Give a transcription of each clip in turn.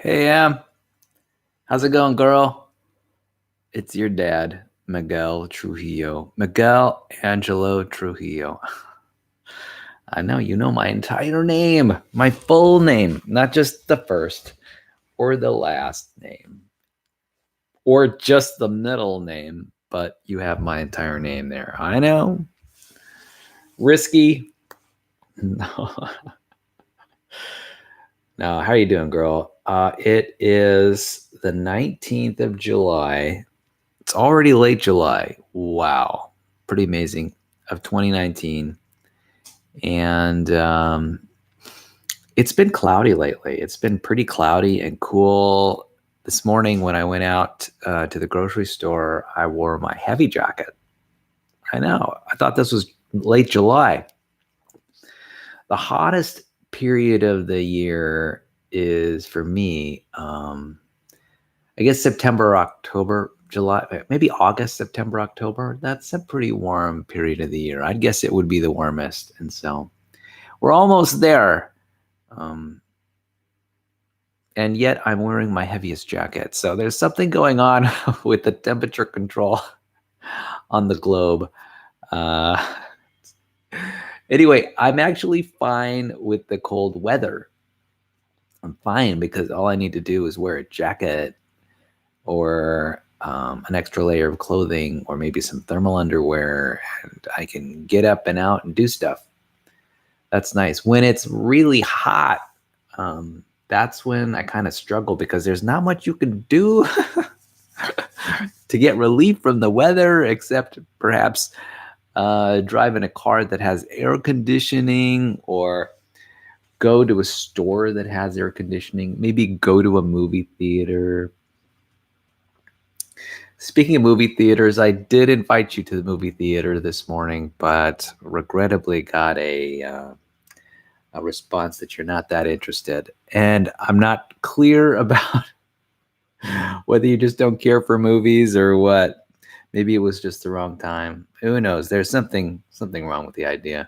Hey, how's it going, girl? It's your dad, Miguel Trujillo. Miguel Angelo Trujillo. I know you know my entire name, my full name, not just the first or the last name or just the middle name, but you have my entire name there. I know. Risky. No. No, how are you doing, girl? It is the 19th of July. It's already late July. Wow. Pretty amazing. Of 2019. And it's been cloudy lately. It's been pretty cloudy and cool. This morning, when I went out to the grocery store, I wore my heavy jacket. I know. I thought this was late July. The hottest period of the year is for me, I guess September, October, July, maybe August, September, October. That's a pretty warm period of the year. I'd guess it would be the warmest. And so we're almost there. Um, and yet I'm wearing my heaviest jacket. So there's something going on with the temperature control on the globe. Uh, anyway, I'm actually fine with the cold weather. I'm fine because all I need to do is wear a jacket or an extra layer of clothing or maybe some thermal underwear, and I can get up and out and do stuff. That's nice. When it's really hot, that's when I kind of struggle because there's not much you can do to get relief from the weather except perhaps drive in a car that has air conditioning or go to a store that has air conditioning, maybe go to a movie theater. Speaking of movie theaters, I did invite you to the movie theater this morning, but regrettably got a response that you're not that interested. And I'm not clear about whether you just don't care for movies or what. Maybe it was just the wrong time. Who knows? There's something wrong with the idea.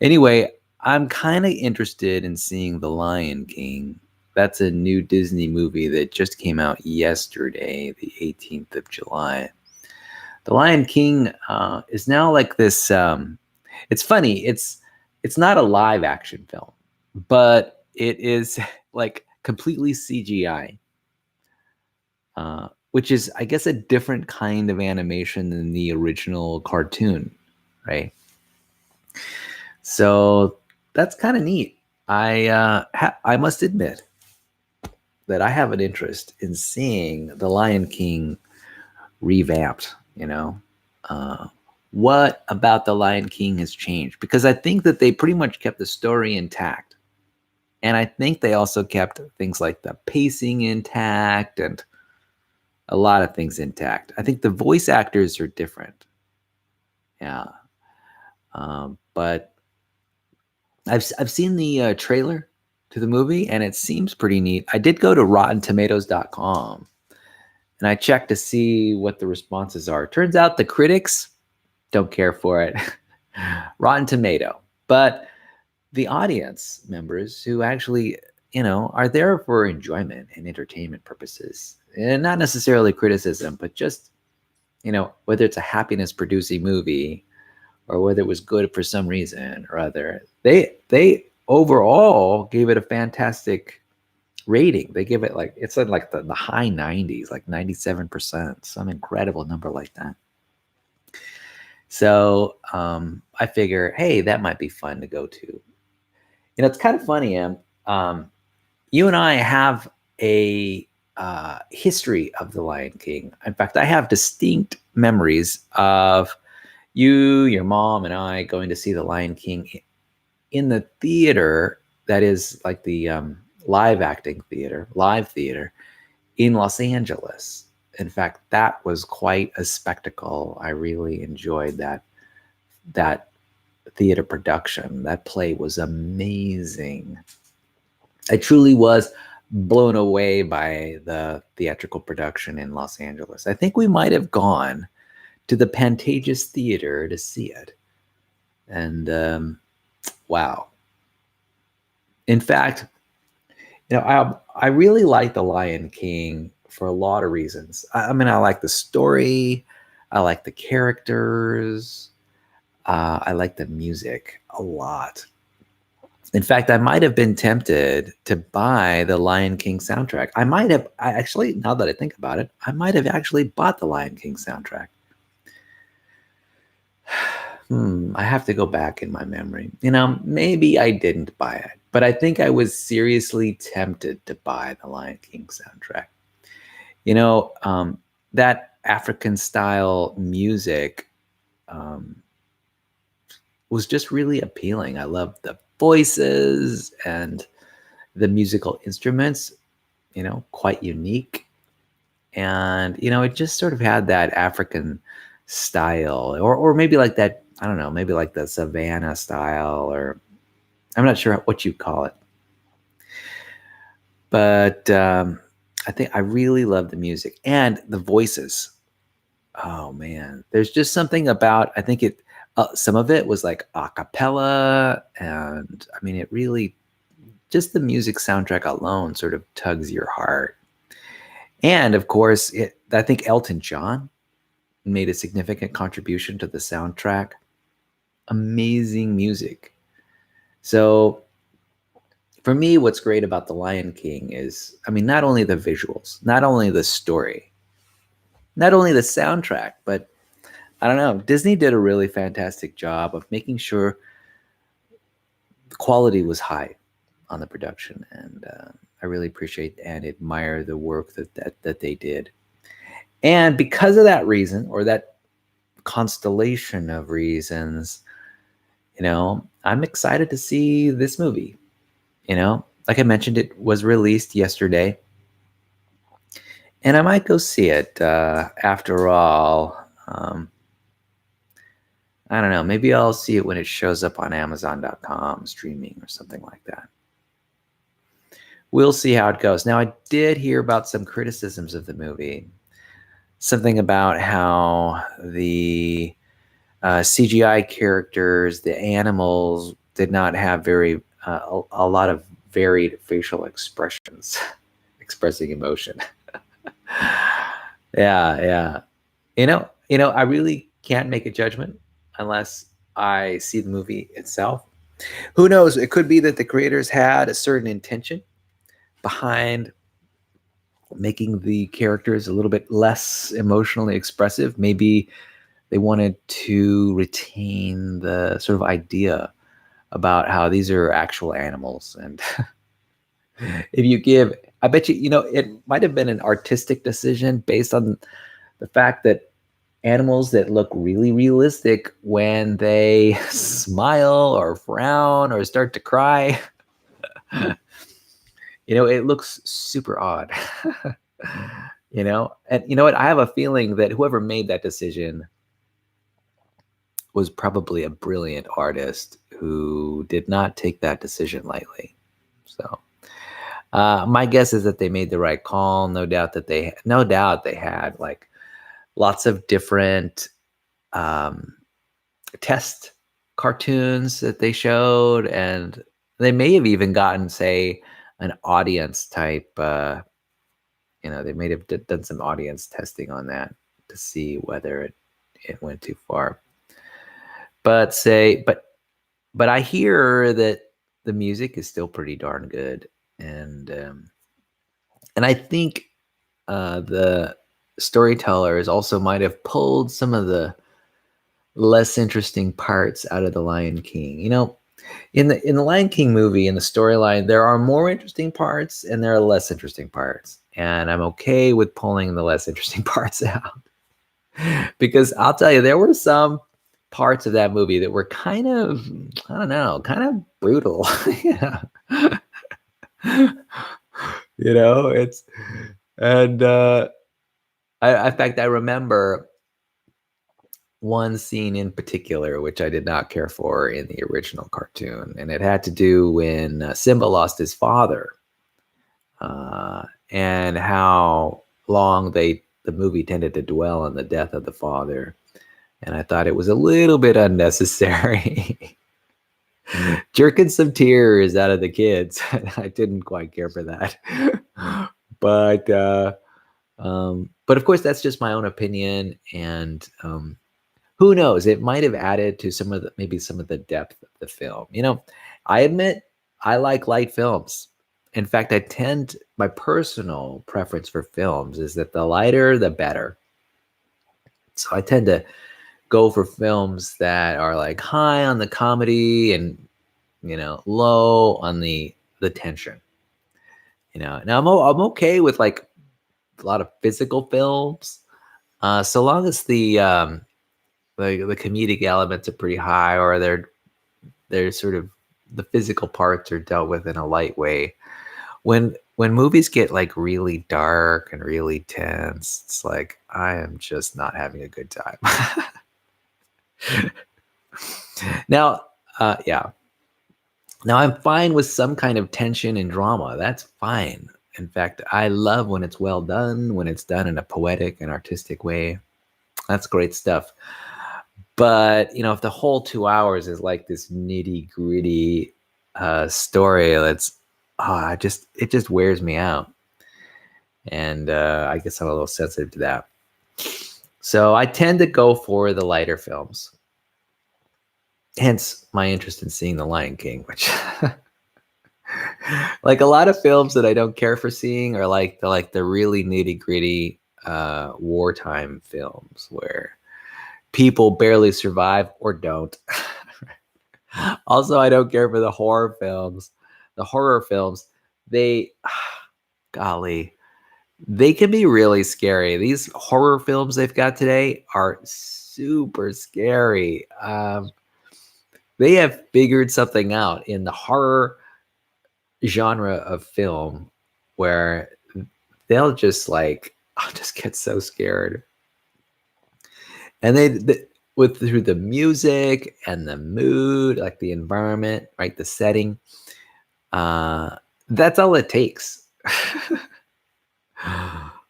Anyway, I'm kind of interested in seeing The Lion King. That's a new Disney movie that just came out yesterday, the 18th of July. The Lion King is now like this. It's funny. It's not a live action film, but it is like completely CGI, which is, I guess, a different kind of animation than the original cartoon, right? So that's kind of neat. I must admit that I have an interest in seeing The Lion King revamped. Uh, what about The Lion King has changed? Because I think that they pretty much kept the story intact, and I think they also kept things like the pacing intact and a lot of things intact. I think the voice actors are different. Yeah, but I've seen the trailer to the movie, and it seems pretty neat. I did go to RottenTomatoes.com, and I checked to see what the responses are. Turns out the critics don't care for it. Rotten Tomato, but the audience members who actually, are there for enjoyment and entertainment purposes, and not necessarily criticism, but just, whether it's a happiness producing movie or whether it was good for some reason or other. They overall gave it a fantastic rating. They give it like it's in like the high 90s, like 97%, some incredible number like that. So I figure, hey, that might be fun to go to. It's kind of funny, Em. You and I have a history of The Lion King. In fact, I have distinct memories of you, your mom, and I going to see The Lion King in the theater that is like the live theater in Los Angeles. In fact, that was quite a spectacle. I really enjoyed that theater production. That play was amazing. I truly was blown away by the theatrical production in Los Angeles. I think we might have gone to the Pantages Theater to see it. And wow. In fact, I really like The Lion King for a lot of reasons. I mean, I like the story, I like the characters, I like the music a lot. In fact, I might have been tempted to buy the Lion King soundtrack. I actually, now that I think about it, I might have actually bought the Lion King soundtrack. I have to go back in my memory. Maybe I didn't buy it, but I think I was seriously tempted to buy the Lion King soundtrack. That African style music was just really appealing. I loved the voices and the musical instruments, quite unique. And, it just sort of had that African style, or maybe like that, I don't know, maybe like the Savannah style, or I'm not sure what you call it. But I think I really love the music and the voices. Oh man, there's just something about, I think some of it was like a cappella, and I mean, it really, just the music soundtrack alone sort of tugs your heart. And of course, I think Elton John made a significant contribution to the soundtrack. Amazing music. So for me, what's great about The Lion King is, I mean, not only the visuals, not only the story, not only the soundtrack, but I don't know, Disney did a really fantastic job of making sure the quality was high on the production. And I really appreciate and admire the work that they did. And because of that reason, or that constellation of reasons, I'm excited to see this movie. Like I mentioned, it was released yesterday, and I might go see it. After all, I don't know. Maybe I'll see it when it shows up on Amazon.com streaming or something like that. We'll see how it goes. Now, I did hear about some criticisms of the movie. Something about how the CGI characters, the animals, did not have a lot of varied facial expressions, expressing emotion. Yeah. I really can't make a judgment unless I see the movie itself. Who knows? It could be that the creators had a certain intention behind making the characters a little bit less emotionally expressive. Maybe they wanted to retain the sort of idea about how these are actual animals. And I bet you, it might have been an artistic decision based on the fact that animals that look really realistic, when they smile or frown or start to cry, it looks super odd. And you know what? I have a feeling that whoever made that decision was probably a brilliant artist who did not take that decision lightly. So my guess is that they made the right call. No doubt they had like lots of different test cartoons that they showed, and they may have even gotten, say, an audience type. They may have done some audience testing on that to see whether it went too far. But I hear that the music is still pretty darn good, and I think the storytellers also might have pulled some of the less interesting parts out of the Lion King. In the Lion King movie, in the storyline, there are more interesting parts and there are less interesting parts, and I'm okay with pulling the less interesting parts out, because I'll tell you, there were some parts of that movie that were kind of, I don't know, kind of brutal. Yeah. It's, and in fact, I remember one scene in particular which I did not care for in the original cartoon, and it had to do when Simba lost his father, and how long the movie tended to dwell on the death of the father. And I thought it was a little bit unnecessary. Jerking some tears out of the kids. I didn't quite care for that. But but of course that's just my own opinion, and who knows? It might have added to maybe some of the depth of the film. I admit I like light films. In fact, my personal preference for films is that the lighter, the better. So I tend to go for films that are like high on the comedy and low on the tension. Now I'm okay with like a lot of physical films, so long as the comedic elements are pretty high, or they're sort of the physical parts are dealt with in a light way. When movies get like really dark and really tense, it's like I am just not having a good time. Now, yeah. Now I'm fine with some kind of tension and drama. That's fine. In fact, I love when it's well done, when it's done in a poetic and artistic way. That's great stuff. But if the whole 2 hours is like this nitty gritty story, it just wears me out, and I guess I'm a little sensitive to that. So I tend to go for the lighter films. Hence my interest in seeing The Lion King, which like a lot of films that I don't care for seeing are like the really nitty gritty wartime films where people barely survive or don't. Also, I don't care for the horror films. The horror films, golly, they can be really scary. These horror films they've got today are super scary. They have figured something out in the horror genre of film where they'll just I'll just get so scared. And through the music and the mood, like the environment, right, the setting, that's all it takes.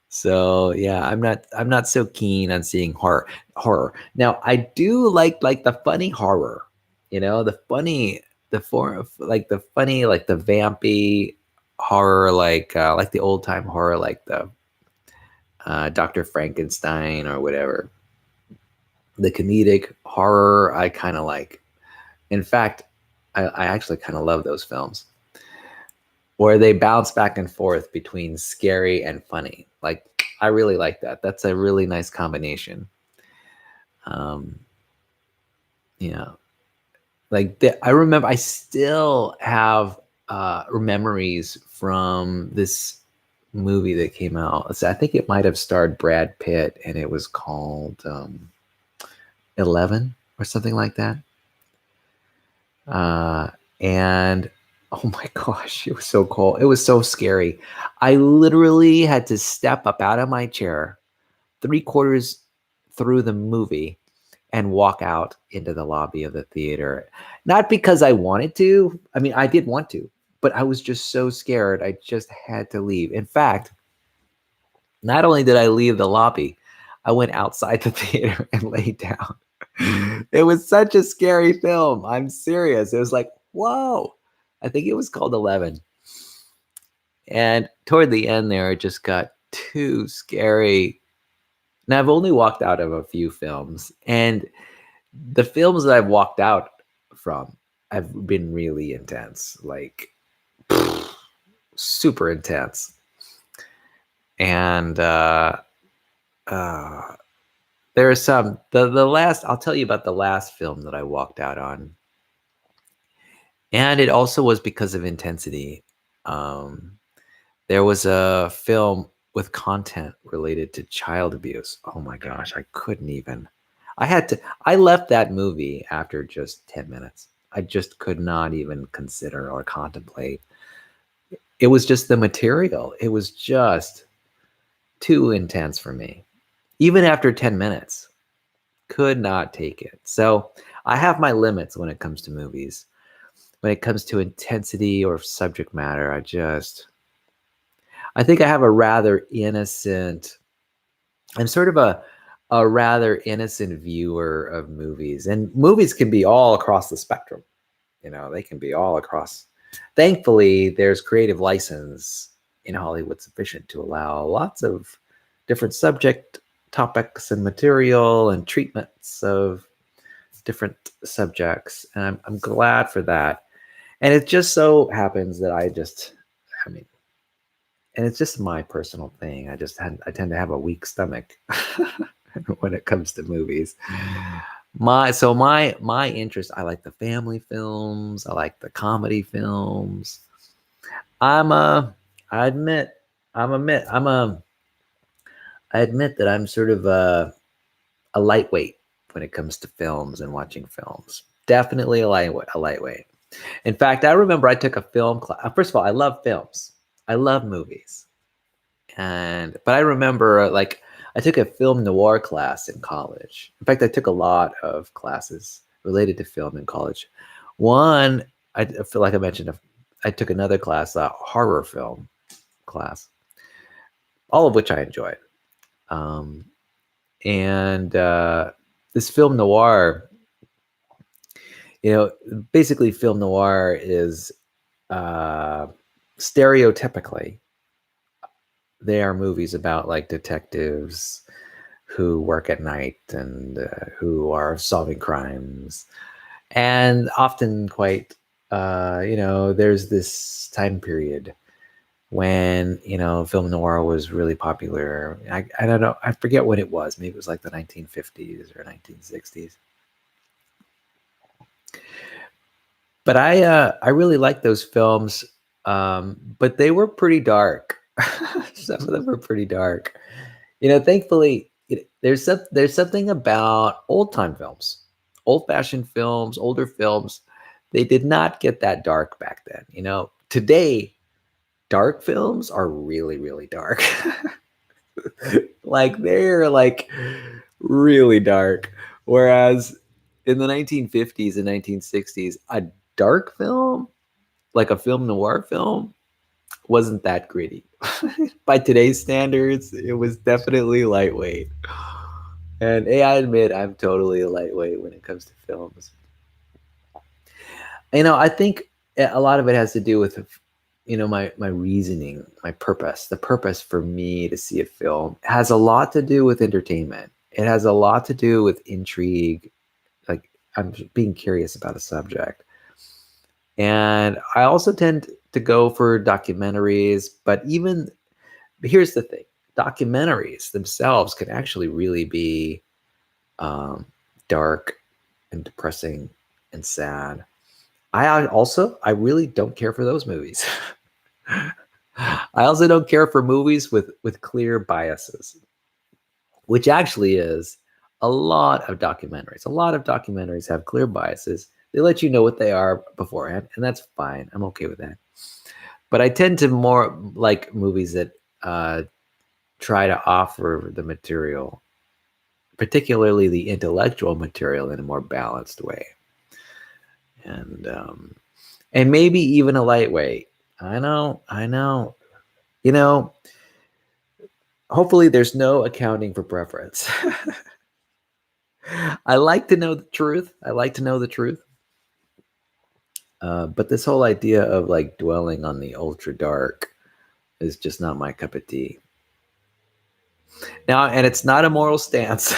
So yeah, I'm not so keen on seeing horror. Now I do like the funny horror, the funny the form like the funny like the vampy horror, like the old time horror, like the Dr. Frankenstein or whatever. The comedic horror I kind of like. In fact, I actually kind of love those films where they bounce back and forth between scary and funny. Like I really like that. That's a really nice combination. Yeah, I remember I still have memories from this movie that came out. I think it might have starred Brad Pitt, and it was called 11 or something like that. And oh my gosh, it was so cool. It was so scary. I literally had to step up out of my chair 3/4 through the movie and walk out into the lobby of the theater. Not because I wanted to. I mean, I did want to, but I was just so scared. I just had to leave. In fact, not only did I leave the lobby, I went outside the theater and laid down. It was such a scary film. I'm serious. It was like, whoa. I think it was called 11. And toward the end there, it just got too scary. Now, I've only walked out of a few films, and the films that I've walked out from have been really intense, like super intense. And there are some, the last, I'll tell you about the last film that I walked out on. And it also was because of intensity. There was a film with content related to child abuse. Oh my gosh, I couldn't even. I left that movie after just 10 minutes. I just could not even consider or contemplate. It was just the material. It was just too intense for me. Even after 10 minutes, could not take it. So I have my limits when it comes to movies. When it comes to intensity or subject matter, I think I have a rather innocent, I'm sort of a rather innocent viewer of movies. And movies can be all across the spectrum. They can be all across. Thankfully, there's creative license in Hollywood sufficient to allow lots of different subject topics and material and treatments of different subjects. And I'm glad for that. And it just so happens that I mean, and it's just my personal thing. I tend to have a weak stomach when it comes to movies. My interest, I like the family films, I like the comedy films. I'm a I admit I'm admit I'm a I admit that I'm sort of a lightweight when it comes to films and watching films. Definitely a lightweight. In fact, I remember I took a film class. First of all, I love films. I love movies. But I remember I took a film noir class in college. In fact, I took a lot of classes related to film in college. One, I feel like I mentioned, I took another class, a horror film class, all of which I enjoyed. And this film noir, basically film noir is stereotypically, they are movies about like detectives who work at night and who are solving crimes, and often quite there's this time period when film noir was really popular. I don't know, I forget when it was. Maybe it was like the 1950s or 1960s. But I really like those films, but they were pretty dark. Some of them were pretty dark. Thankfully, there's something about old time films, old fashioned films, older films. They did not get that dark back then. Today, dark films are really, really dark. Like they're like really dark. Whereas in the 1950s and 1960s, a dark film, like a film noir film, wasn't that gritty. By today's standards, it was definitely lightweight. And I admit I'm totally a lightweight when it comes to films. I think a lot of it has to do with my reasoning, my purpose. The purpose for me to see a film has a lot to do with entertainment. It has a lot to do with intrigue. Like I'm being curious about a subject. And I also tend to go for documentaries, but here's the thing: documentaries themselves can actually really be dark and depressing and sad. I really don't care for those movies. I also don't care for movies with clear biases, which actually is a lot of documentaries. A lot of documentaries have clear biases. They let you know what they are beforehand, and that's fine. I'm okay with that. But I tend to more like movies that try to offer the material, particularly the intellectual material, in a more balanced way. And maybe even a lightweight. I know. Hopefully there's no accounting for preference. I like to know the truth. But this whole idea of like dwelling on the ultra dark is just not my cup of tea. Now, and it's not a moral stance.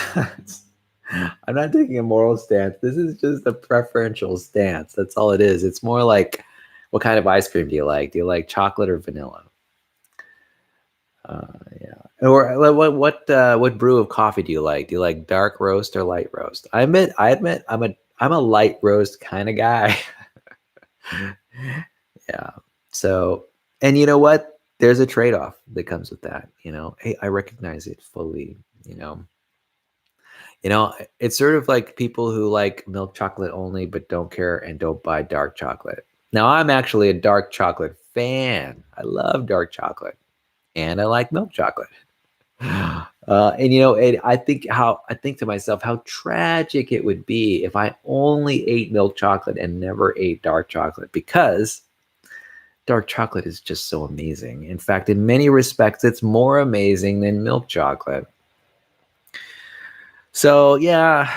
I'm not taking a moral stance. This is just a preferential stance. That's all it is. It's more like, what kind of ice cream do you like? Do you like chocolate or vanilla? Yeah. Or what brew of coffee do you like? Do you like dark roast or light roast? I admit I'm a light roast kind of guy. Yeah. So, and you know what? There's a trade-off that comes with that. Hey, I recognize it fully. It's sort of like people who like milk chocolate only, but don't care and don't buy dark chocolate. Now, I'm actually a dark chocolate fan. I love dark chocolate, and I like milk chocolate. And I think to myself how tragic it would be if I only ate milk chocolate and never ate dark chocolate, because dark chocolate is just so amazing. In fact, in many respects, it's more amazing than milk chocolate. So yeah,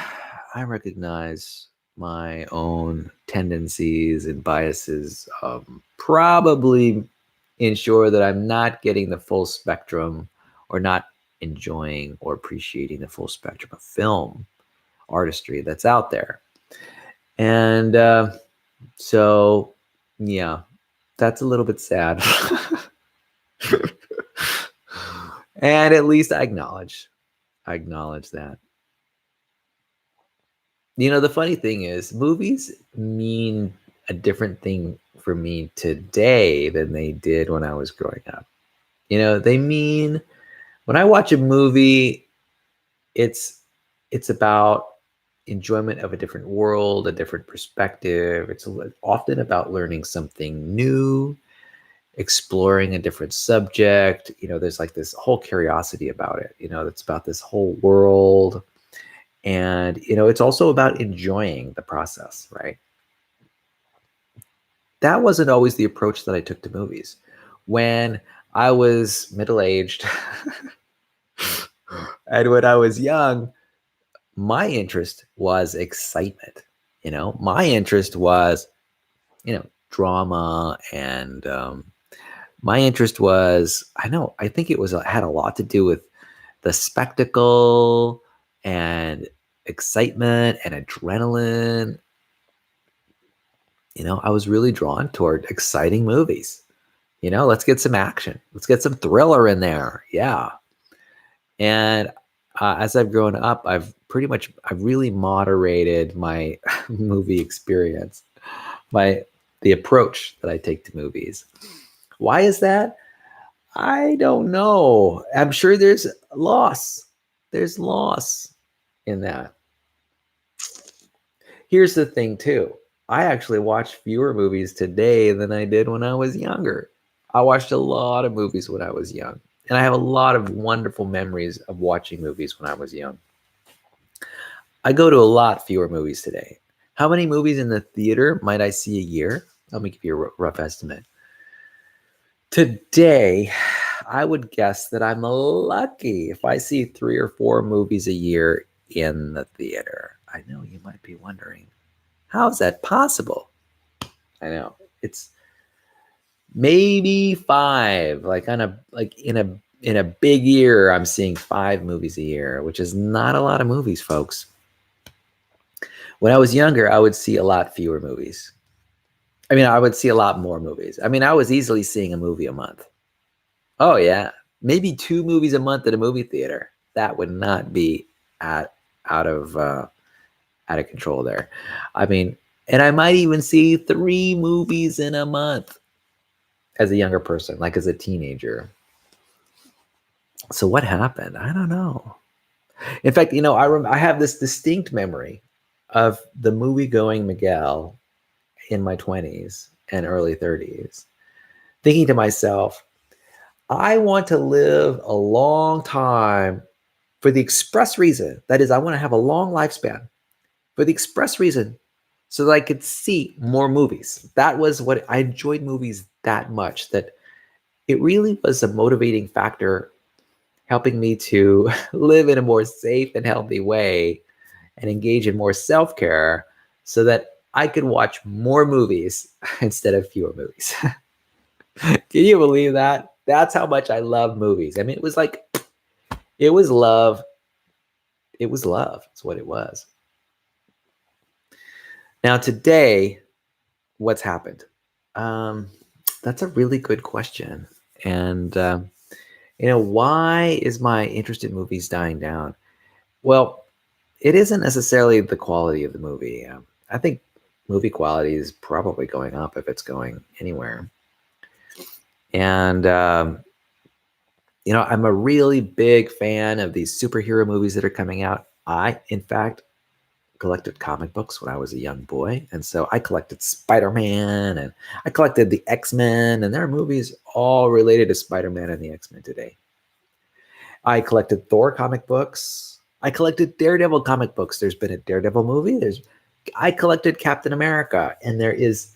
I recognize my own tendencies and biases probably ensure that I'm not getting the full spectrum or not enjoying or appreciating the full spectrum of film artistry that's out there. And so, yeah, that's a little bit sad. And at least I acknowledge that. You know, the funny thing is, movies mean a different thing for me today than they did when I was growing up. You know, they mean when I watch a movie, it's about enjoyment of a different world, a different perspective. It's often about learning something new, exploring a different subject. You know, there's like this whole curiosity about it. You know, it's about this whole world. And, you know, it's also about enjoying the process, right? That wasn't always the approach that I took to movies. When I was middle aged and when I was young, my interest was excitement. You know, my interest was, you know, drama and my interest was, I think it had a lot to do with the spectacle and excitement and adrenaline. You know, I was really drawn toward exciting movies. You know, let's get some action. Let's get some thriller in there. Yeah. And as I've grown up, I've really moderated my movie experience, the approach that I take to movies. Why is that? I don't know. I'm sure there's loss. There's loss in that. Here's the thing, too. I actually watch fewer movies today than I did when I was younger. I watched a lot of movies when I was young, and I have a lot of wonderful memories of watching movies when I was young. I go to a lot fewer movies today. How many movies in the theater might I see a year? Let me give you a rough estimate. Today, I would guess that I'm lucky if I see 3 or 4 movies a year in the theater. I know you might be wondering, how is that possible? I know it's maybe 5. Like in a big year, I'm seeing 5 movies a year, which is not a lot of movies, folks. When I was younger, I would see a lot fewer movies. I mean, I would see a lot more movies. I mean, I was easily seeing a movie a month. Oh yeah, maybe 2 movies a month at a movie theater. That would not be out of control there. I mean, and I might even see 3 movies in a month as a younger person, like as a teenager. So what happened? I don't know. In fact, you know, I have this distinct memory of the movie-going Miguel in my 20s and early 30s, thinking to myself, I want to live a long time for the express reason, that is, I want to have a long lifespan for the express reason so that I could see more movies. That was what I enjoyed movies that much, that it really was a motivating factor helping me to live in a more safe and healthy way and engage in more self-care so that I could watch more movies instead of fewer movies. Can you believe that? That's how much I love movies. I mean, it was love. It was love. That's what it was. Now, today, what's happened? That's a really good question. And, you know, why is my interest in movies dying down? Well, it isn't necessarily the quality of the movie. I think movie quality is probably going up if it's going anywhere. And, you know, I'm a really big fan of these superhero movies that are coming out. I, in fact, collected comic books when I was a young boy. And so I collected Spider-Man and I collected the X-Men, and there are movies all related to Spider-Man and the X-Men today. I collected Thor comic books. I collected Daredevil comic books. There's been a Daredevil movie. I collected Captain America, and there is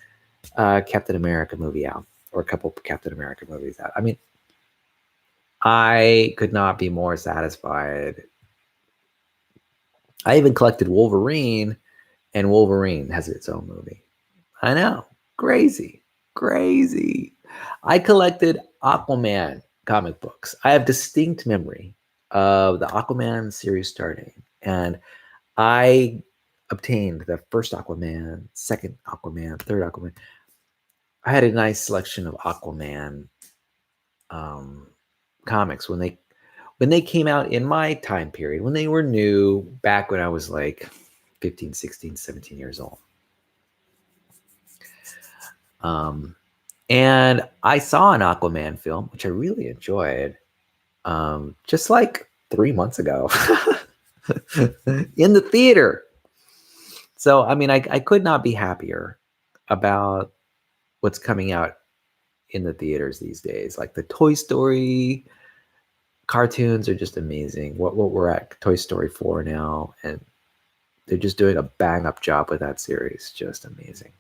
a Captain America movie out, or a couple of Captain America movies out. I mean, I could not be more satisfied. I even collected Wolverine, And Wolverine has its own movie. I know. Crazy. Crazy. I collected Aquaman comic books. I have distinct memory of the Aquaman series starting. And I obtained the first Aquaman, second Aquaman, third Aquaman. I had a nice selection of Aquaman comics when they came out in my time period, when they were new, back when I was like 15, 16, 17 years old. And I saw an Aquaman film, which I really enjoyed, just like 3 months ago in the theater. So, I mean, I could not be happier about what's coming out in the theaters these days. Like the Toy Story cartoons are just amazing. What we're at Toy Story 4 now, and they're just doing a bang up job with that series. Just amazing.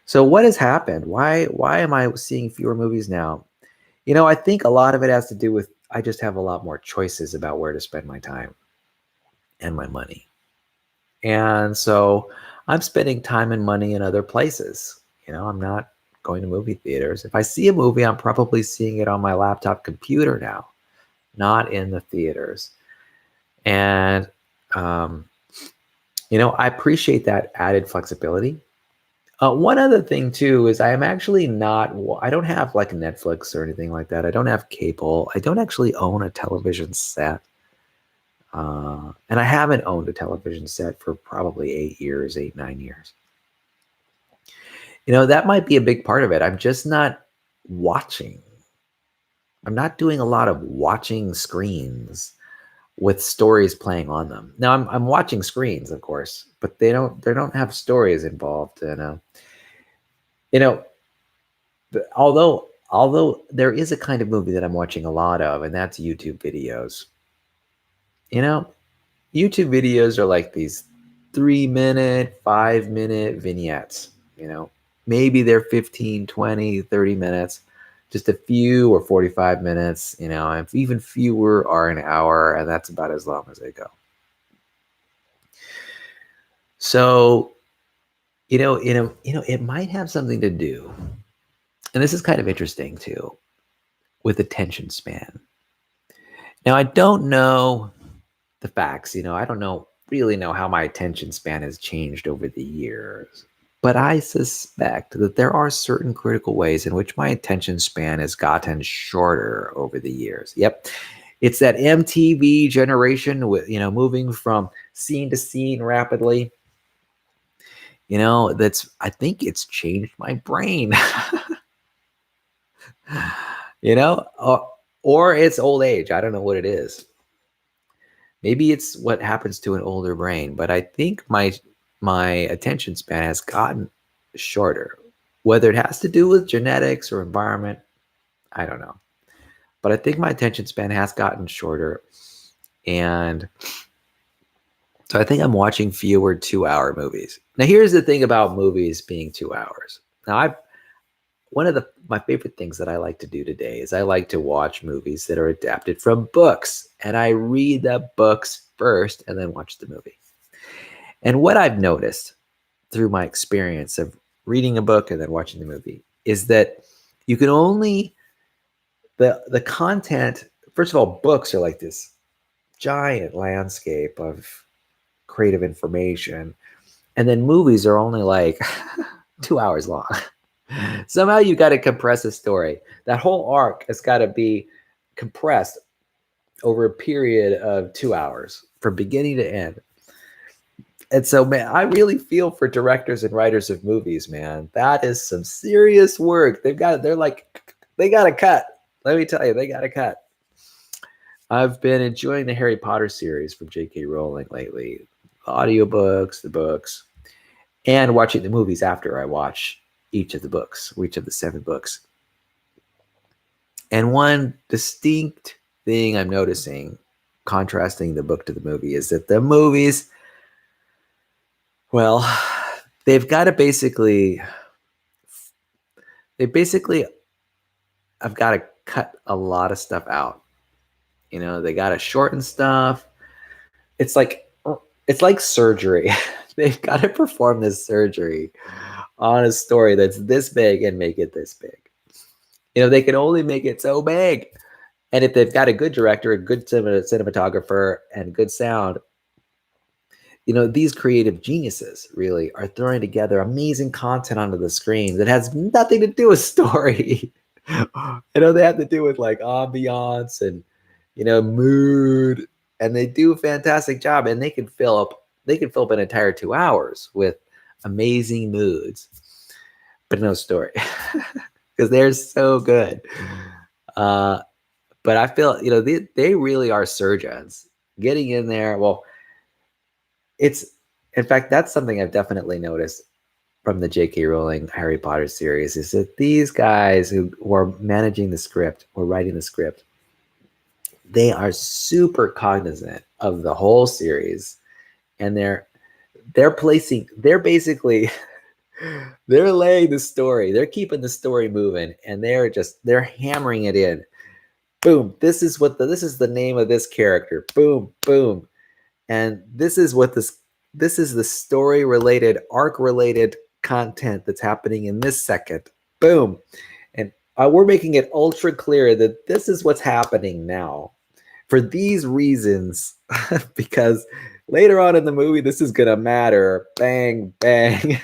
So what has happened? Why am I seeing fewer movies now? You know, I think a lot of it has to do with I just have a lot more choices about where to spend my time and my money. And so I'm spending time and money in other places. You know, I'm not going to movie theaters. If I see a movie, I'm probably seeing it on my laptop computer now, not in the theaters. And, you know, I appreciate that added flexibility. One other thing too is I am actually not, I don't have like Netflix or anything like that. I don't have cable. I don't actually own a television set. And I haven't owned a television set for probably 8, 9 years. You know, that might be a big part of it. I'm just not watching. I'm not doing a lot of watching screens with stories playing on them. Now I'm watching screens, of course, but they don't have stories involved. And you know, although there is a kind of movie that I'm watching a lot of, and that's YouTube videos. You know, YouTube videos are like these 3-minute, 5-minute vignettes, you know, maybe they're 15, 20, 30 minutes, just a few or 45 minutes, you know, and even fewer are an hour, and that's about as long as they go. So, it might have something to do, and this is kind of interesting too, with attention span. Now, I don't know the facts, I don't really know how my attention span has changed over the years. But I suspect that there are certain critical ways in which my attention span has gotten shorter over the years. Yep. It's that MTV generation with, moving from scene to scene rapidly. I think it's changed my brain. Or it's old age. I don't know what it is. Maybe it's what happens to an older brain, but I think my attention span has gotten shorter. Whether it has to do with genetics or environment, I don't know. But I think my attention span has gotten shorter. And so I think I'm watching fewer 2-hour movies. Now, here's the thing about movies being 2 hours. Now, one of my favorite things that I like to do today is I like to watch movies that are adapted from books. And I read the books first and then watch the movie. And what I've noticed through my experience of reading a book and then watching the movie is that you can only, the content, first of all, books are like this giant landscape of creative information. And then movies are only like 2 hours long. Somehow you got to compress a story. That whole arc has got to be compressed over a period of 2 hours from beginning to end. And so, man, I really feel for directors and writers of movies, man. That is some serious work. They got to cut. Let me tell you, they got to cut. I've been enjoying the Harry Potter series from J.K. Rowling lately. The audiobooks, the books, and watching the movies after I watch each of the 7 books. And one distinct thing I'm noticing, contrasting the book to the movie, is that the movies, well, they've basically I've got to cut a lot of stuff out. They got to shorten stuff. It's like surgery they've got to perform this surgery on a story that's this big and make it this big. They can only make it so big. And if they've got a good director, a good cinematographer, and good sound, these creative geniuses really are throwing together amazing content onto the screen that has nothing to do with story. They have to do with like ambiance and, mood, and they do a fantastic job, and they can fill up an entire 2 hours with amazing moods, but no story because they're so good. But I feel, they really are surgeons getting in there. Well, in fact, that's something I've definitely noticed from the J.K. Rowling Harry Potter series, is that these guys who are managing the script or writing the script, they are super cognizant of the whole series, and they're basically they're laying the story, they're keeping the story moving, and they're hammering it in. Boom, this is the name of this character. Boom, boom. And this is the story related, arc related content that's happening in this second. Boom. And we're making it ultra clear that this is what's happening now for these reasons, because later on in the movie, this is going to matter. Bang, bang.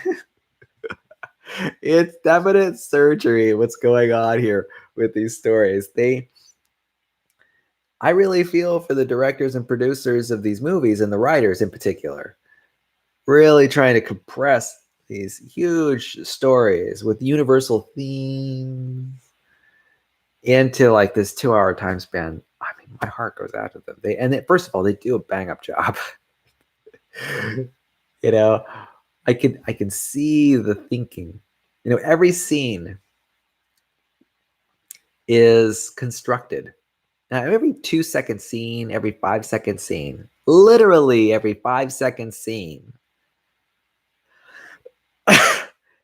It's definite surgery what's going on here with these stories. I really feel for the directors and producers of these movies, and the writers in particular, really trying to compress these huge stories with universal themes into like this 2-hour time span. I mean, my heart goes out to them. First of all, they do a bang up job. I can see the thinking. Every scene is constructed. Now, every 2-second scene, every 5-second scene, literally every 5-second scene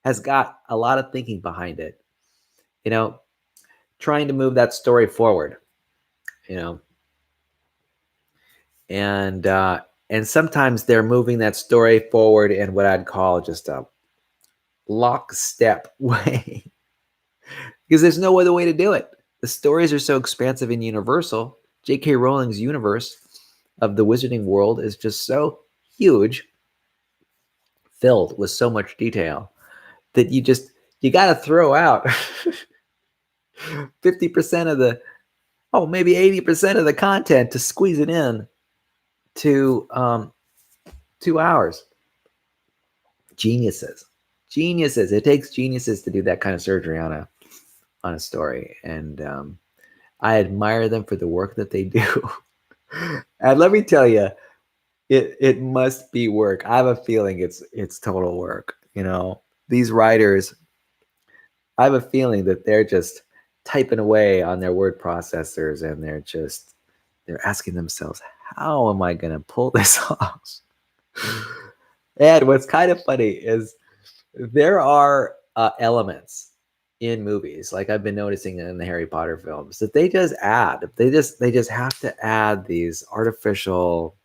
has got a lot of thinking behind it, trying to move that story forward, and sometimes they're moving that story forward in what I'd call just a lockstep way, because there's no other way to do it. The stories are so expansive and universal. J.K. Rowling's universe of the wizarding world is just so huge, filled with so much detail, that you got to throw out 50% of maybe 80% of the content to squeeze it in to 2 hours. Geniuses. It takes geniuses to do that kind of surgery on a story, and I admire them for the work that they do. And let me tell you, it must be work. I have a feeling it's total work. These writers, I have a feeling that they're just typing away on their word processors, and they're asking themselves, how am I going to pull this off? And what's kind of funny is there are elements in movies, like I've been noticing in the Harry Potter films, that they just add. They just have to add these artificial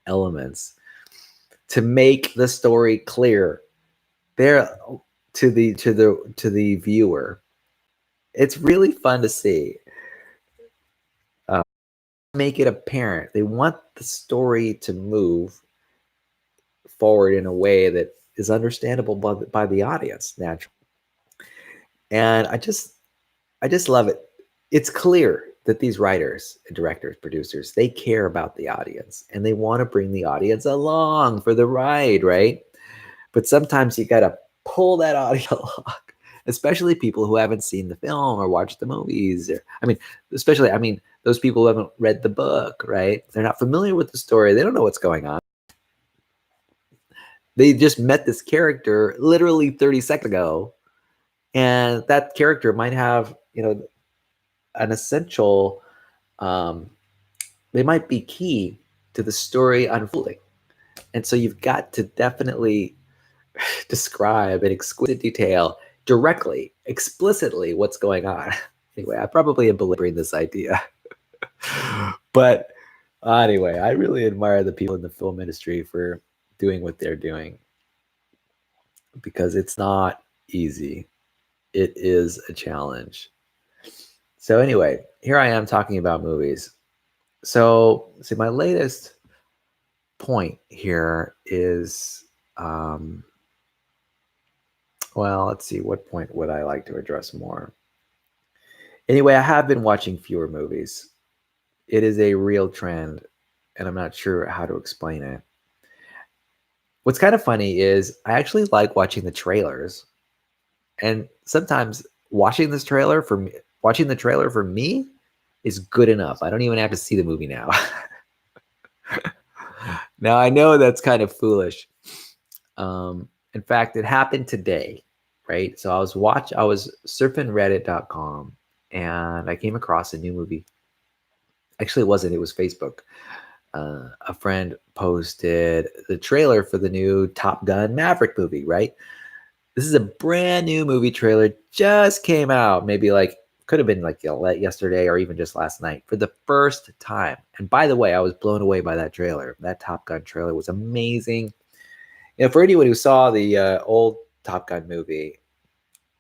elements to make the story clear there to the viewer. It's really fun to see. Make it apparent. They want the story to move forward in a way that is understandable by the audience naturally. And I just love it. It's clear that these writers, directors, producers, they care about the audience, and they want to bring the audience along for the ride, right? But sometimes you got to pull that audience along, especially people who haven't seen the film or watched the movies. Especially those people who haven't read the book, right? They're not familiar with the story. They don't know what's going on. They just met this character literally 30 seconds ago, and that character might have, an essential, they might be key to the story unfolding. And so you've got to definitely describe in exquisite detail, directly, explicitly, what's going on. Anyway, I probably am belaboring this idea. But anyway, I really admire the people in the film industry for doing what they're doing because it's not easy. It is a challenge. So anyway, here I am talking about movies. So see, my latest point here is, well, let's see, what point would I like to address more? Anyway, I have been watching fewer movies. It is a real trend, and I'm not sure how to explain it. What's kind of funny is I actually like watching the trailers, and sometimes watching the trailer for me is good enough. I don't even have to see the movie now. Now I know that's kind of foolish. In fact, it happened today, right? So I was surfing reddit.com and I came across a new movie. Actually, it was Facebook. A friend posted the trailer for the new Top Gun Maverick movie, right? This is a brand new movie trailer, just came out, maybe like could have been like yesterday or even just last night for the first time. And by the way, I was blown away by that trailer. That Top Gun trailer was amazing. You know, for anyone who saw the old Top Gun movie,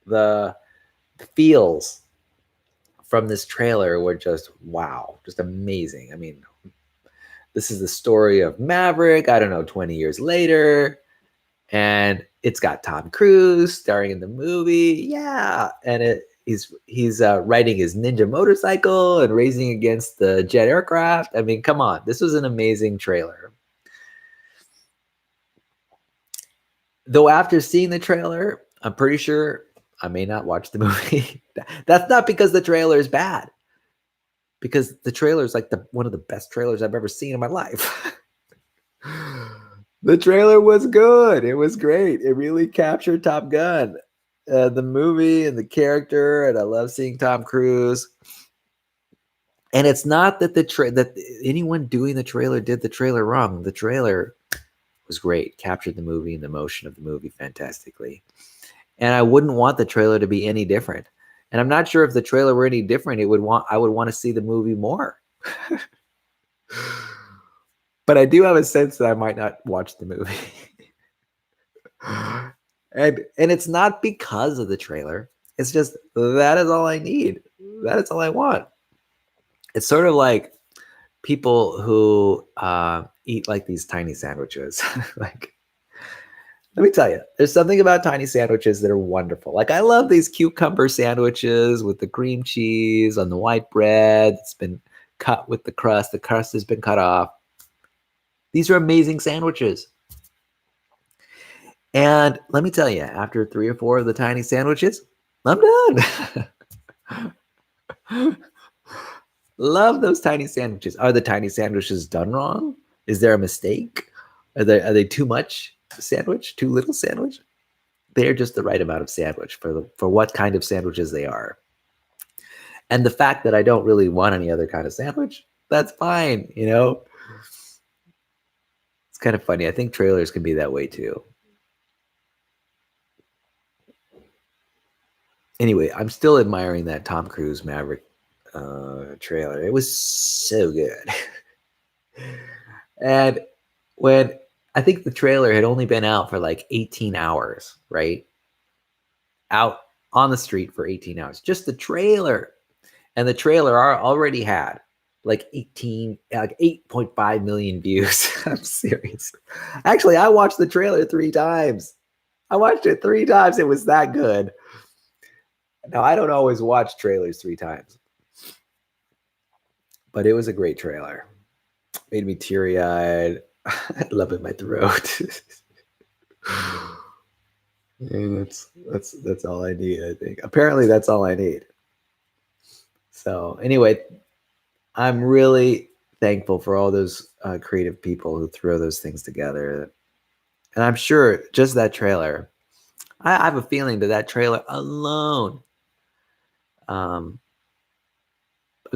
the feels from this trailer were just wow, just amazing. I mean, this is the story of Maverick, I don't know, 20 years later, and it's got Tom Cruise starring in the movie. Yeah, and he's riding his ninja motorcycle and racing against the jet aircraft. I mean, come on, this was an amazing trailer. Though after seeing the trailer, I'm pretty sure I may not watch the movie. That's not because the trailer is bad, because the trailer is like one of the best trailers I've ever seen in my life. The trailer was good. It was great. It really captured Top Gun, the movie and the character, and I love seeing Tom Cruise. And it's not that that anyone doing the trailer did the trailer wrong. The trailer was great, captured the movie and the emotion of the movie fantastically. And I wouldn't want the trailer to be any different. And I'm not sure if the trailer were any different, I would want to see the movie more. But I do have a sense that I might not watch the movie. and it's not because of the trailer. It's just that is all I need. That is all I want. It's sort of like people who eat like these tiny sandwiches. Like, let me tell you, there's something about tiny sandwiches that are wonderful. Like, I love these cucumber sandwiches with the cream cheese on the white bread. It's been cut with the crust. The crust has been cut off. These are amazing sandwiches. And let me tell you, after 3 or 4 of the tiny sandwiches, I'm done. Love those tiny sandwiches. Are the tiny sandwiches done wrong? Is there a mistake? Are they too much sandwich? Too little sandwich? They're just the right amount of sandwich for what kind of sandwiches they are. And the fact that I don't really want any other kind of sandwich, that's fine, you know? It's kind of funny. I think trailers can be that way too. Anyway, I'm still admiring that Tom Cruise Maverick trailer. It was so good. And when I think the trailer had only been out for like 18 hours, right? Out on the street for 18 hours. Just the trailer. And the trailer already had like 8.5 million views. I'm serious. Actually, I watched the trailer 3 times. I watched it 3 times. It was that good. Now, I don't always watch trailers 3 times, but it was a great trailer. Made me teary-eyed. Love in my throat. And that's all I need, I think. Apparently, that's all I need. So anyway, I'm really thankful for all those creative people who throw those things together. And I'm sure just that trailer, I have a feeling that trailer alone, a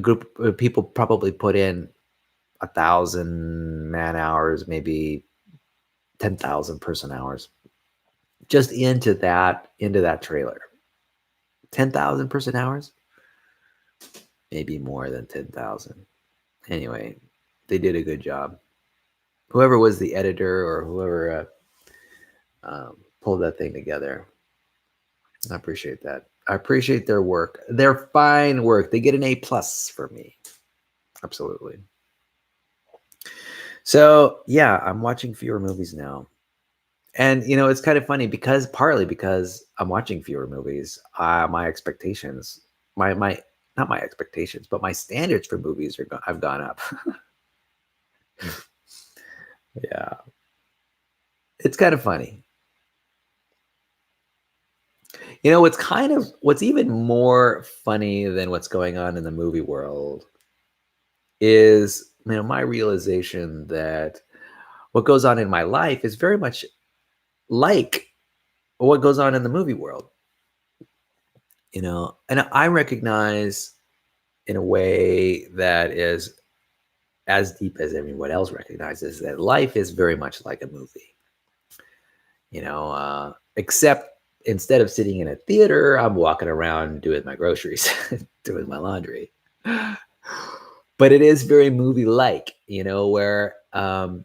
group of people probably put in 1,000 man hours, maybe 10,000 person hours, just into that trailer. 10,000 person hours, maybe more than 10,000. Anyway, they did a good job. whoever was the editor or whoever pulled that thing together. I appreciate that. I appreciate their work. Their fine work. They get an A+ for me. Absolutely. So yeah, I'm watching fewer movies now. And it's kind of funny because partly because I'm watching fewer movies, my expectations, my not my expectations, but my standards for movies have gone up. Yeah, it's kind of funny. What's even more funny than what's going on in the movie world is my realization that what goes on in my life is very much like what goes on in the movie world. And I recognize in a way that is as deep as everyone else recognizes that life is very much like a movie. Except instead of sitting in a theater, I'm walking around doing my groceries, doing my laundry. But it is very movie-like, where I'm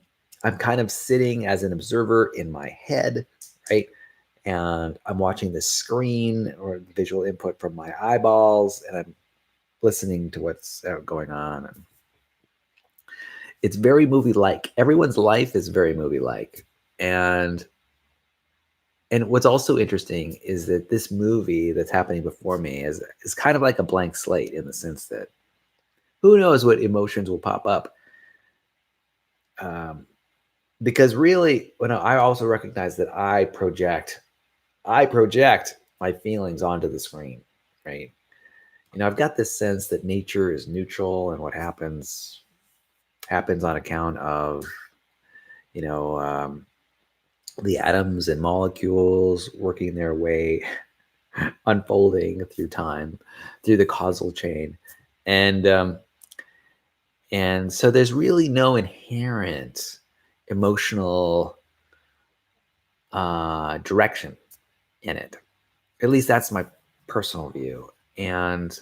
kind of sitting as an observer in my head, right? And I'm watching the screen or the visual input from my eyeballs, and I'm listening to what's going on. And it's very movie-like. Everyone's life is very movie-like. And what's also interesting is that this movie that's happening before me is kind of like a blank slate in the sense that who knows what emotions will pop up. Because really, I also recognize that I project my feelings onto the screen, right? I've got this sense that nature is neutral and what happens on account of, you know, um, the atoms and molecules working their way, unfolding through time, through the causal chain. And so there's really no inherent emotional direction in it. At least that's my personal view. And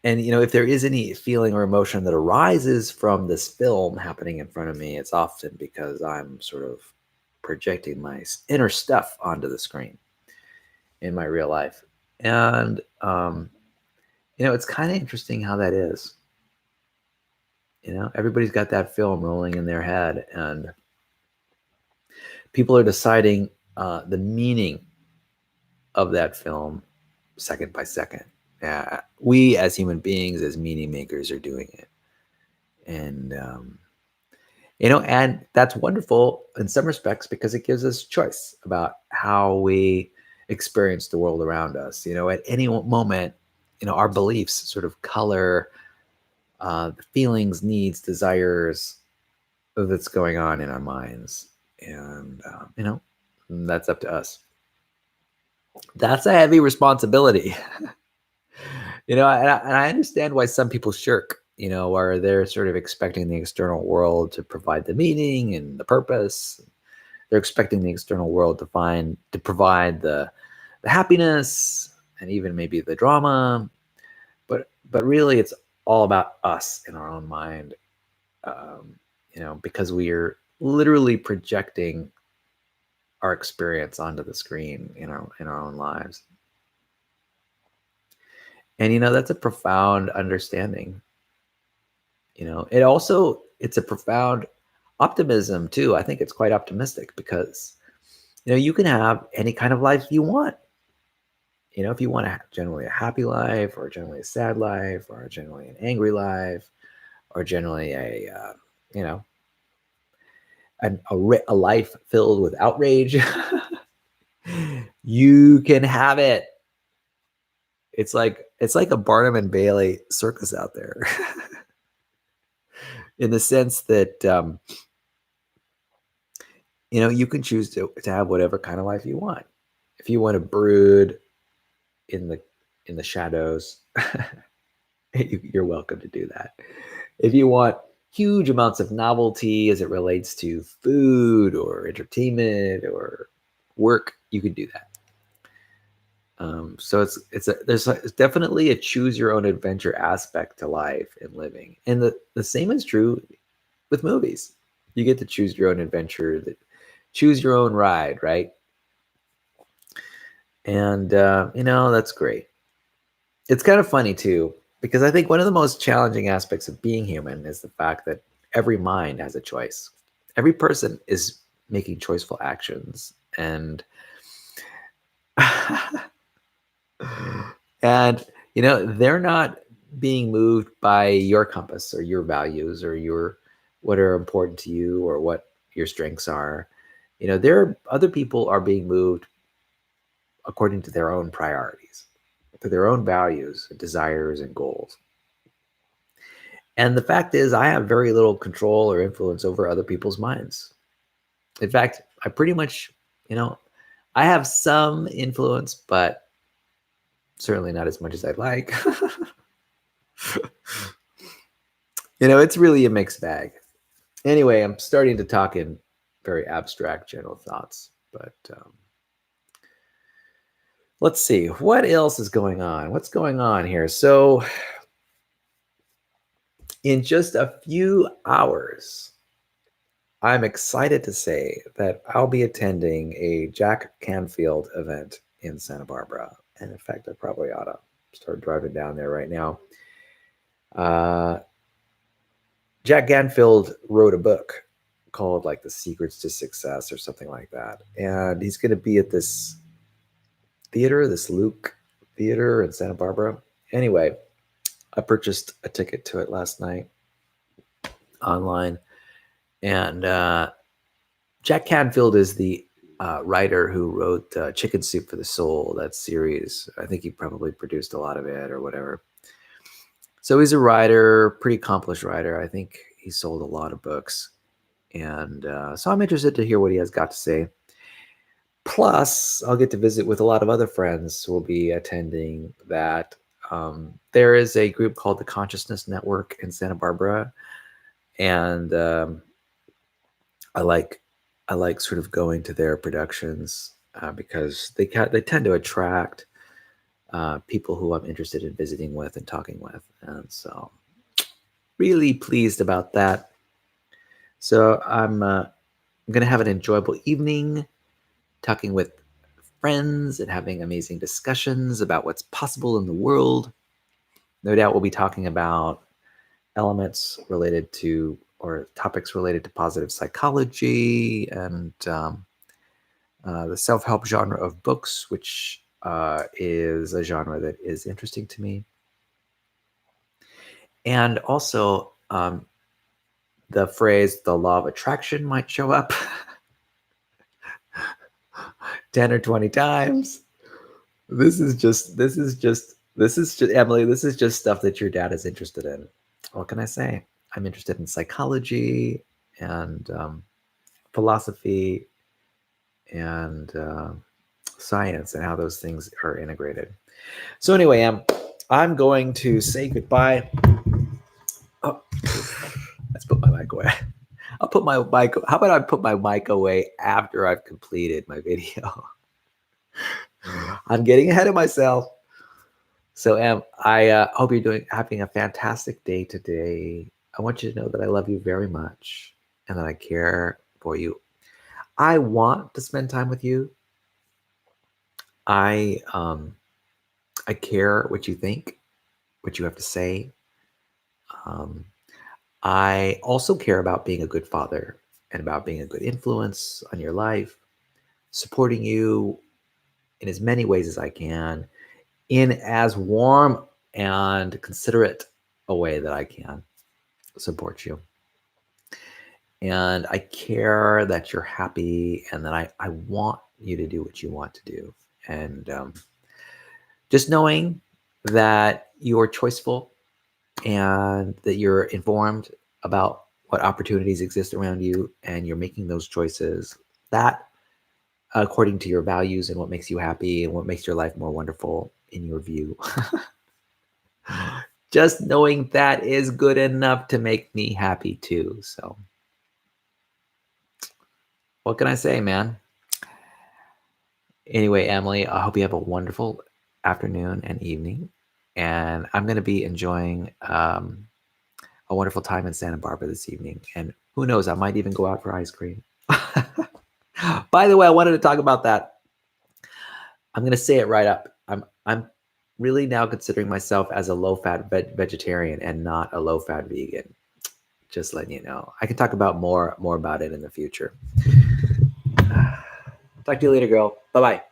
if there is any feeling or emotion that arises from this film happening in front of me, it's often because I'm sort of projecting my inner stuff onto the screen in my real life. And it's kind of interesting how that is. Everybody's got that film rolling in their head, and people are deciding the meaning of that film second by second. We as human beings, as meaning makers, are doing it. And and that's wonderful in some respects because it gives us choice about how we experience the world around us. At any moment, our beliefs sort of color the feelings, needs, desires that's going on in our minds. And that's up to us. That's a heavy responsibility. And I understand why some people shirk, or they're sort of expecting the external world to provide the meaning and the purpose. They're expecting the external world to provide the happiness and even maybe the drama. But really, it's all about us in our own mind, because we are literally projecting our experience onto the screen in our own lives. And that's a profound understanding. It's a profound optimism too. I think it's quite optimistic because you can have any kind of life you want. If you want to have generally a happy life, or generally a sad life, or generally an angry life, or generally a a life filled with outrage, you can have it. It's like a Barnum and Bailey circus out there. In the sense that you can choose to have whatever kind of life you want. If you want to brood in the shadows, you're welcome to do that. If you want huge amounts of novelty as it relates to food or entertainment or work, you can do that. So there's definitely a choose your own adventure aspect to life and living, and the same is true with movies. You get to choose your own adventure, choose your own ride, right? And, that's great. It's kind of funny too, because I think one of the most challenging aspects of being human is the fact that every mind has a choice. Every person is making choiceful actions. And, and, they're not being moved by your compass or your values or what are important to you or what your strengths are. Other people are being moved according to their own priorities, to their own values, desires, and goals. And the fact is, I have very little control or influence over other people's minds. In fact, I pretty much, I have some influence, but certainly not as much as I'd like. It's really a mixed bag. Anyway, I'm starting to talk in very abstract general thoughts, but let's see. What else is going on? What's going on here? So, in just a few hours, I'm excited to say that I'll be attending a Jack Canfield event in Santa Barbara. And in fact, I probably ought to start driving down there right now. Jack Canfield wrote a book called like The Secrets to Success or something like that. And he's going to be at this theater, this Luke Theater in Santa Barbara. Anyway, I purchased a ticket to it last night online. And Jack Canfield is the writer who wrote Chicken Soup for the Soul, that series. I think he probably produced a lot of it or whatever. So he's a writer, pretty accomplished writer. I think he sold a lot of books. And so I'm interested to hear what he has got to say. Plus, I'll get to visit with a lot of other friends who will be attending that. There is a group called the Consciousness Network in Santa Barbara. And I like sort of going to their productions because they tend to attract people who I'm interested in visiting with and talking with, and so really pleased about that. So I'm going to have an enjoyable evening, talking with friends and having amazing discussions about what's possible in the world. No doubt we'll be talking about elements related to or topics related to positive psychology and the self-help genre of books, which is a genre that is interesting to me. And also the phrase "the law of attraction" might show up 10 or 20 times. This is just Emily, this is just stuff that your dad is interested in. What can I say? I'm interested in psychology and philosophy and science and how those things are integrated. So anyway, I'm going to say goodbye. Oh, let's put my mic away. I'll put my mic. How about I put my mic away after I've completed my video? I'm getting ahead of myself. So, I hope you're having a fantastic day today. I want you to know that I love you very much and that I care for you. I want to spend time with you. I care what you think, what you have to say. I also care about being a good father and about being a good influence on your life, supporting you in as many ways as I can, in as warm and considerate a way that I can support you. And I care that you're happy and that I want you to do what you want to do. And just knowing that you're choiceful and that you're informed about what opportunities exist around you and you're making those choices, that according to your values and what makes you happy and what makes your life more wonderful in your view. Just knowing that is good enough to make me happy too. So what can I say, man? Anyway, Emily, I hope you have a wonderful afternoon and evening. And I'm going to be enjoying a wonderful time in Santa Barbara this evening. And who knows, I might even go out for ice cream. By the way, I wanted to talk about that. I'm going to say it right up. I'm really now considering myself as a low-fat vegetarian and not a low-fat vegan. Just letting you know. I can talk about more about it in the future. Talk to you later, girl. Bye-bye.